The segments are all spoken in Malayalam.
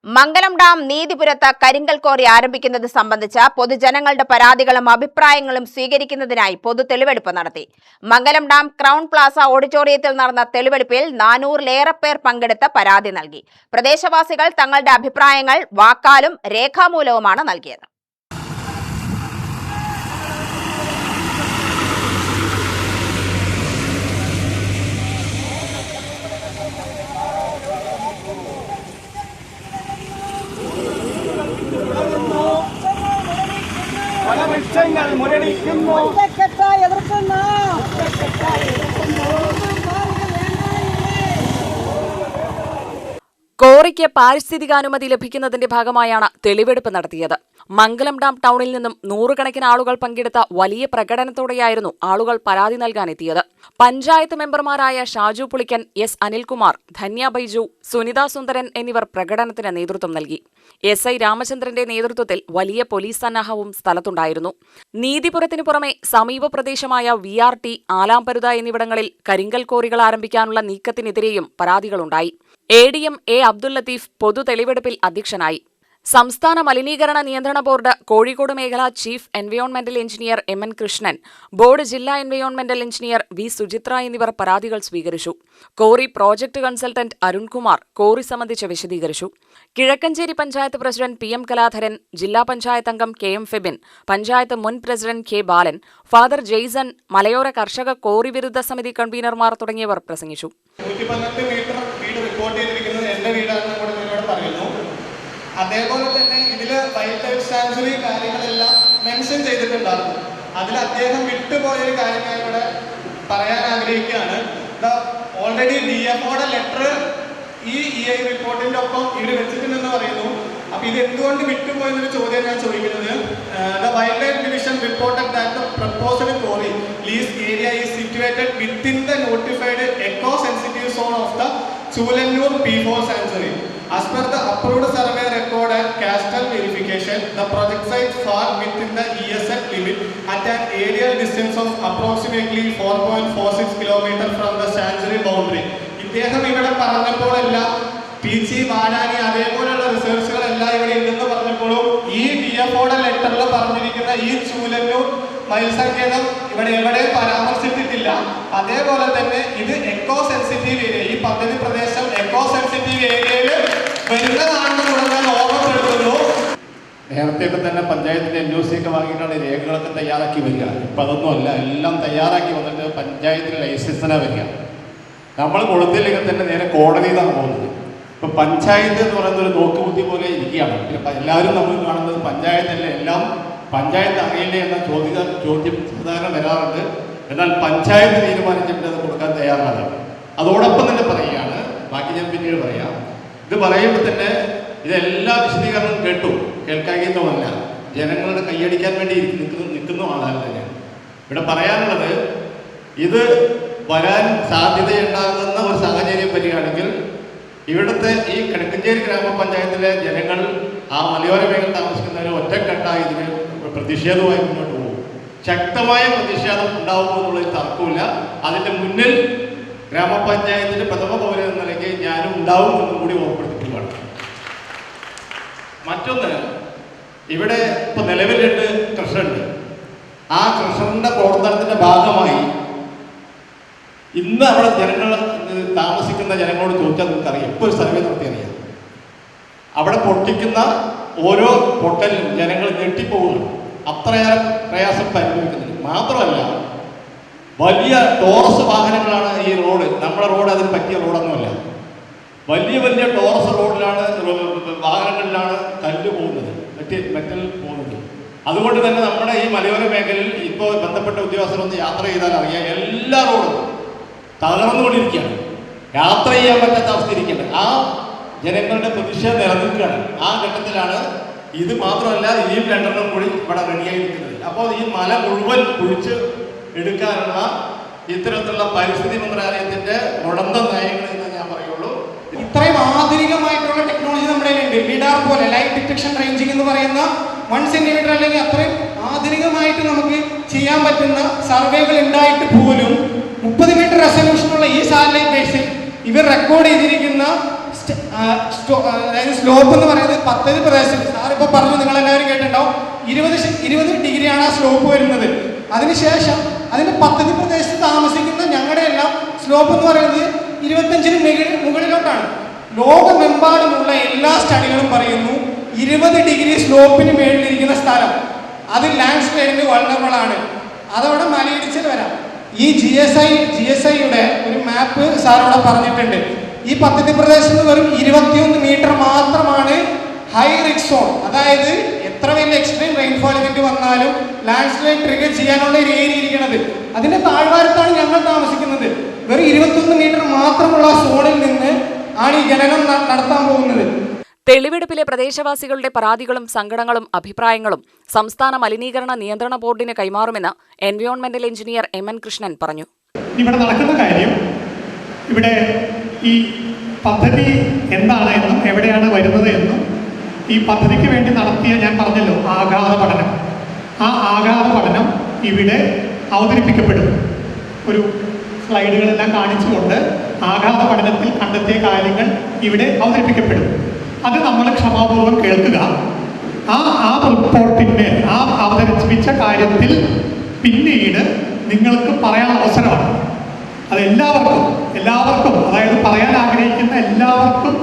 മംഗലം ഡാം നീതിപുരത്ത് കരിങ്കൽ കോറി ആരംഭിക്കുന്നത് സംബന്ധിച്ച് പൊതുജനങ്ങളുടെ പരാതികളും അഭിപ്രായങ്ങളും സ്വീകരിക്കുന്നതിനായി പൊതു തെളിവെടുപ്പ് നടത്തി. മംഗലം ഡാം ക്രൗൺ പ്ലാസ ഓഡിറ്റോറിയത്തിൽ നടന്ന തെളിവെടുപ്പിൽ 400-ലേറെ പേർ പങ്കെടുത്ത് പരാതി നൽകി. പ്രദേശവാസികൾ തങ്ങളുടെ അഭിപ്രായങ്ങൾ വാക്കാലും രേഖാമൂലവുമാണ് നൽകിയത്. കോറിക്ക് പാരിസ്ഥിതികാനുമതി ലഭിക്കുന്നതിന്റെ ഭാഗമായാണ് തെളിവെടുപ്പ് നടത്തിയത്. മംഗലം ഡാം ടൗണിൽ നിന്നും നൂറുകണക്കിന് ആളുകൾ പങ്കെടുത്ത വലിയ പ്രകടനത്തോടെയായിരുന്നു ആളുകൾ പരാതി നൽകാനെത്തിയത്. പഞ്ചായത്ത് മെമ്പർമാരായ ഷാജു പുളിക്കൻ, എസ് അനിൽകുമാർ, ധന്യ ബൈജു, സുനിത സുന്ദരൻ എന്നിവർ പ്രകടനത്തിന് നേതൃത്വം നൽകി. SI രാമചന്ദ്രന്റെ നേതൃത്വത്തിൽ വലിയ പോലീസ് സന്നാഹവും സ്ഥലത്തുണ്ടായിരുന്നു. നീതിപുരത്തിനു പുറമെ സമീപ പ്രദേശമായ VRT, ആലാംപരുത എന്നിവിടങ്ങളിൽ കരിങ്കൽ കോറികൾ ആരംഭിക്കാനുള്ള നീക്കത്തിനെതിരെയും പരാതികളുണ്ടായി. ADM A. അബ്ദുൽ ലത്തീഫ് പൊതു തെളിവെടുപ്പിൽ അധ്യക്ഷനായി. സംസ്ഥാന മലിനീകരണ നിയന്ത്രണ ബോർഡ് കോഴിക്കോട് മേഖല ചീഫ് എൻവയോൺമെന്റൽ എഞ്ചിനീയർ MN കൃഷ്ണൻ, ബോർഡ് ജില്ലാ എൻവയോൺമെന്റൽ എഞ്ചിനീയർ V. സുചിത്ര എന്നിവർ പരാതികൾ സ്വീകരിച്ചു. Quarry project consultant Arunkumar quarry സംബന്ധിച്ച് വിശദീകരിച്ചു. കിഴക്കഞ്ചേരി പഞ്ചായത്ത് പ്രസിഡന്റ് PM കലാധരൻ, ജില്ലാ പഞ്ചായത്ത് അംഗം KM ഫെബിൻ, പഞ്ചായത്ത് മുൻ president K. Balan, father Jaison, മലയോര കർഷക കോറി വിരുദ്ധ സമിതി കൺവീനർമാർ തുടങ്ങിയവർ പ്രസംഗിച്ചു. അതേപോലെ തന്നെ ഇതിൽ വൈൽഡ് ലൈഫ് സാങ്ച്വറി കാര്യങ്ങളെല്ലാം മെൻഷൻ ചെയ്തിട്ടുണ്ടായിരുന്നു. അതിൽ അദ്ദേഹം വിട്ടുപോയൊരു കാര്യം ഞാൻ ഇവിടെ പറയാൻ ആഗ്രഹിക്കുകയാണ്. ഓൾറെഡി DFOയുടെ ലെറ്റർ ഈ EI റിപ്പോർട്ടിന്റെ ഒപ്പം ഇവർ വെച്ചിട്ടുണ്ടെന്ന് പറയുന്നു. അപ്പൊ ഇത് എന്തുകൊണ്ട് വിട്ടുപോയെന്നൊരു ചോദ്യം ഞാൻ ചോദിക്കുന്നത്. The Wildlife Division reported that the proposed quarry lease area is situated within the notified eco-sensitive zone of the Chulannur P4 sanctuary. As per the approved survey record and cadastral verification, the project site fall within the ESF limit at an aerial distance of approximately 4.46 km from the sanctuary boundary. ഇദ്ദേഹം ഇവിടെ പറഞ്ഞപ്പോഴെല്ലാം PC വാടാനി അതേപോലെയുള്ള റിസർച്ചുകളെല്ലാം ഇവിടെ ഉണ്ടെന്ന് പറഞ്ഞപ്പോഴും ഈ DFOയുടെ ലെറ്ററിൽ പറഞ്ഞിരിക്കുന്ന ഈ ചൂലന്നൂർ മയിൽസങ്കേതം ഇവിടെ എവിടെ പരാമർശിച്ചിട്ടില്ല. അതേപോലെ തന്നെ ഇത് എക്കോ സെൻസിറ്റീവ് ഏരിയ, ഈ പദ്ധതി പ്രദേശം എക്കോ സെൻസിറ്റീവ് ഏരിയയിൽ വരുന്നതാണെന്ന് ഞാൻ ഓർമ്മപ്പെടുത്തുന്നു. നേരത്തെയൊക്കെ തന്നെ പഞ്ചായത്തിൻ്റെ NOC ഒക്കെ വാങ്ങിയിട്ടാണ് രേഖകളൊക്കെ തയ്യാറാക്കി വരിക. ഇപ്പം അതൊന്നുമല്ല, എല്ലാം തയ്യാറാക്കി വന്നിട്ട് പഞ്ചായത്തിന് ലൈസൻസിനാണ് വരിക. നമ്മൾ കൊടുത്തില്ലെങ്കിൽ തന്നെ നേരെ കോടതിയിലാണ് പോകുന്നത്. ഇപ്പം പഞ്ചായത്ത് എന്ന് പറയുന്നൊരു നോക്കുബുദ്ധി പോലെ ഇരിക്കുകയാണ്. പിന്നെ എല്ലാവരും നമ്മൾ കാണുന്നത് പഞ്ചായത്തല്ലേ, എല്ലാം പഞ്ചായത്ത് അറിയില്ലേ എന്ന ചോദ്യം സാധാരണ വരാറുണ്ട്. എന്നാൽ പഞ്ചായത്ത് തീരുമാനിച്ചിട്ട് അത് കൊടുക്കാൻ തയ്യാറാണ്. അതോടൊപ്പം തന്നെ പറയുകയാണ്, ബാക്കി ഞാൻ പിന്നീട് പറയാം. ഇത് പറയുമ്പോൾ തന്നെ ഇതെല്ലാ വിശദീകരണവും കേൾക്കാവുന്നതല്ല, ജനങ്ങളുടെ കൈയടിക്കാൻ വേണ്ടി നിൽക്കുന്ന ആളല്ല ഞാൻ. ഇവിടെ പറയാനുള്ളത്, ഇത് വരാൻ സാധ്യതയുണ്ടാകുന്ന ഒരു സാഹചര്യം വരികയാണെങ്കിൽ ഇവിടുത്തെ ഈ കിഴക്കഞ്ചേരി ഗ്രാമപഞ്ചായത്തിലെ ജനങ്ങൾ ആ മലയോര മേഖല താമസിക്കുന്നവർ ഒറ്റക്കെട്ടായി ഇതിന് പ്രതിഷേധവുമായി മുന്നോട്ട് പോകും. ശക്തമായ പ്രതിഷേധം ഉണ്ടാവുമെന്നുള്ളൊരു തർക്കമില്ല. അതിൻ്റെ മുന്നിൽ ഗ്രാമപഞ്ചായത്തിൻ്റെ പ്രഥമ പൗരൻ എന്ന നിലയ്ക്ക് ഞാനും ഉണ്ടാവും എന്നും കൂടി ഓർമ്മപ്പെടുത്തിയിട്ടുള്ളതാണ്. മറ്റൊന്ന്, ഇവിടെ ഇപ്പോൾ നിലവിൽ 2 ക്രഷറുണ്ട്. ആ ക്രഷറിൻ്റെ പ്രവർത്തനത്തിൻ്റെ ഭാഗമായി ഇന്ന് അവിടെ ജനങ്ങൾ താമസിക്കുന്ന ജനങ്ങളോട് ചോദിച്ചാൽ നിങ്ങൾക്കറിയാം, ഇപ്പോൾ ഒരു സർവേ നടത്തിയറിയാം. അവിടെ പൊട്ടിക്കുന്ന ഓരോ പൊട്ടലിലും ജനങ്ങൾ ഞെട്ടിപ്പോവുകയാണ്. അത്രയേറെ പ്രയാസം അനുഭവിക്കുന്നുണ്ട്. മാത്രമല്ല, വലിയ ടോറസ് വാഹനങ്ങളാണ് ഈ റോഡ്. നമ്മുടെ റോഡ് അതിന് പറ്റിയ റോഡൊന്നുമല്ല. വലിയ ടോറസ് റോഡിലാണ്, വാഹനങ്ങളിലാണ് കല്ല് പോകുന്നത്, മെറ്റൽ പോകുന്നത്. അതുകൊണ്ട് തന്നെ നമ്മുടെ ഈ മലയോര മേഖലയിൽ ഇപ്പോൾ ബന്ധപ്പെട്ട ഉദ്യോഗസ്ഥരൊന്ന് യാത്ര ചെയ്താൽ അറിയാം, എല്ലാ റോഡും തകർന്നുകൊണ്ടിരിക്കുകയാണ്. യാത്ര ചെയ്യാൻ പറ്റാത്ത അവസ്ഥ ഇരിക്കുകയാണ്. ആ ജനങ്ങളുടെ പ്രതിഷേധം നിലനിൽക്കുകയാണ്. ആ ഘട്ടത്തിലാണ് ഇത് മാത്രമല്ല, ഇനിയും 2 കൂടി ഇവിടെ റെഡിയായി നിൽക്കുന്നത്. അപ്പോൾ ഈ മല മുഴുവൻ കുഴിച്ച് എടുക്കാനുള്ള ഇത്തരത്തിലുള്ള പരിസ്ഥിതി മന്ത്രാലയത്തിൻ്റെ മുടന്ത നയങ്ങൾ എന്ന് ഞാൻ പറയുള്ളൂ. ഇത്രയും ആധുനികമായിട്ടുള്ള ടെക്നോളജി നമ്മുടെ കയ്യിലുണ്ട്. ലിഡാർ പോലെ ലൈറ്റ് ഡിറ്റക്ഷൻ റേഞ്ചിങ് എന്ന് പറയുന്ന 1 സെന്റിമീറ്റർ അല്ലെങ്കിൽ അത്രയും ആധുനികമായിട്ട് നമുക്ക് ചെയ്യാൻ പറ്റുന്ന സർവേകൾ ഉണ്ടായിട്ട് പോലും 30 മീറ്റർ റെസൊല്യൂഷനുള്ള ഈ സാറ്റലൈറ്റ് ബേസിൽ ഇവർ റെക്കോർഡ് ചെയ്തിരിക്കുന്ന അതായത് സ്ലോപ്പ് എന്ന് പറയുന്നത് പദ്ധതി പ്രദേശം, സാർ ഇപ്പോൾ പറഞ്ഞു, നിങ്ങളെല്ലാവരും കേട്ടിട്ടുണ്ടാവും, 20 ഡിഗ്രിയാണ് ആ സ്ലോപ്പ് വരുന്നത്. അതിനുശേഷം അതിൻ്റെ പദ്ധതി പ്രദേശത്ത് താമസിക്കുന്ന ഞങ്ങളുടെ എല്ലാം സ്ലോപ്പ് എന്ന് പറയുന്നത് 25 മുകളിലോട്ടാണ്. ലോകമെമ്പാടുമുള്ള എല്ലാ സ്റ്റഡികളും പറയുന്നു 20 ഡിഗ്രി സ്ലോപ്പിന് മേളിലിരിക്കുന്ന സ്ഥലം അത് ലാൻഡ് സ്ലൈഡിന് വൾണറബിൾ ആണ്. അതവിടെ മലയിടിച്ചിൽ വരാം. ഈ GSIയുടെ ഒരു മാപ്പ് സാർ അവിടെ പറഞ്ഞിട്ടുണ്ട്. ഈ പദ്ധതി പ്രദേശത്ത് വെറും 21 മീറ്റർ മാത്രമാണ് ഹൈ റിസ്ക് സോൺ. അതായത് എത്ര വലിയ എക്സ്ട്രീം റെയിൻഫോൾ ഇവന്റ് വന്നാലും ലാൻഡ് സ്ലൈഡ് ട്രിഗർ ചെയ്യാനുള്ള ഒരു ഏരിയ ഇരിക്കുന്നത്. അതിന്റെ താഴ്വാരത്താണ് ഞങ്ങൾ താമസിക്കുന്നത്. വെറും 21 മീറ്റർ മാത്രമുള്ള സോണിൽ നിന്ന് ആണ് ഈ ഖനനം നടത്താൻ പോകുന്നത്. തെളിവെടുപ്പിലെ പ്രദേശവാസികളുടെ പരാതികളും സങ്കടങ്ങളും അഭിപ്രായങ്ങളും സംസ്ഥാന മലിനീകരണ നിയന്ത്രണ ബോർഡിന് കൈമാറുമെന്ന് എൻവയോൺമെന്റൽ എഞ്ചിനീയർ MN കൃഷ്ണൻ പറഞ്ഞു. ഇവിടെ നടക്കുന്ന കാര്യം, ഇവിടെ ഈ പദ്ധതി എന്താണ് എന്നും എവിടെയാണ് വരുന്നത് എന്നും ഈ പദ്ധതിക്ക് വേണ്ടി നടത്തിയ, ഞാൻ പറഞ്ഞല്ലോ, ആഘാത പഠനം, ആ ആഘാത പഠനം ഇവിടെ അവതരിപ്പിക്കപ്പെടും. ഒരു സ്ലൈഡുകളെല്ലാം കാണിച്ചുകൊണ്ട് ആഘാത പഠനത്തിൽ കണ്ടെത്തിയ കാര്യങ്ങൾ ഇവിടെ അവതരിപ്പിക്കപ്പെടും. അത് നമ്മൾ ക്ഷമാപൂർവ്വം കേൾക്കുക. ആ റിപ്പോർട്ടിൻ്റെ ആ അവതരിപ്പിച്ച കാര്യത്തിൽ പിന്നീട് നിങ്ങൾക്ക് പറയാൻ അവസരമാണ്. അത് എല്ലാവർക്കും അതായത് പറയാൻ ആഗ്രഹിക്കുന്ന എല്ലാവർക്കും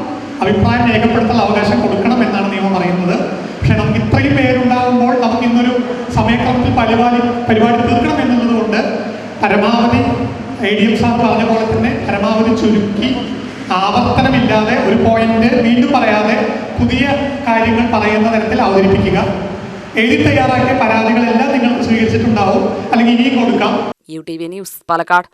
അഭിപ്രായം രേഖപ്പെടുത്താൻ അവകാശം കൊടുക്കണം എന്നാണ് നിയമം പറയുന്നത്. പക്ഷെ നമുക്ക് ഇത്രയും പേരുണ്ടാകുമ്പോൾ നമുക്ക് ഇന്നൊരു സമയക്രമത്തിൽ പരിപാടി തീർക്കണം എന്നുള്ളത് കൊണ്ട് പരമാവധി ADM സാർ പറഞ്ഞ പോലെ തന്നെ പരമാവധി ചുരുക്കി, ആവർത്തനമില്ലാതെ, ഒരു പോയിന്റ് വീണ്ടും പറയാതെ പുതിയ കാര്യങ്ങൾ പറയുന്ന തരത്തിൽ അവതരിപ്പിക്കുക. എഴുതി തയ്യാറാക്കിയ പരാതികളെല്ലാം നിങ്ങൾ സ്വീകരിച്ചിട്ടുണ്ടാവും, അല്ലെങ്കിൽ ഇനിയും കൊടുക്കാം. UTV news, Palakkad.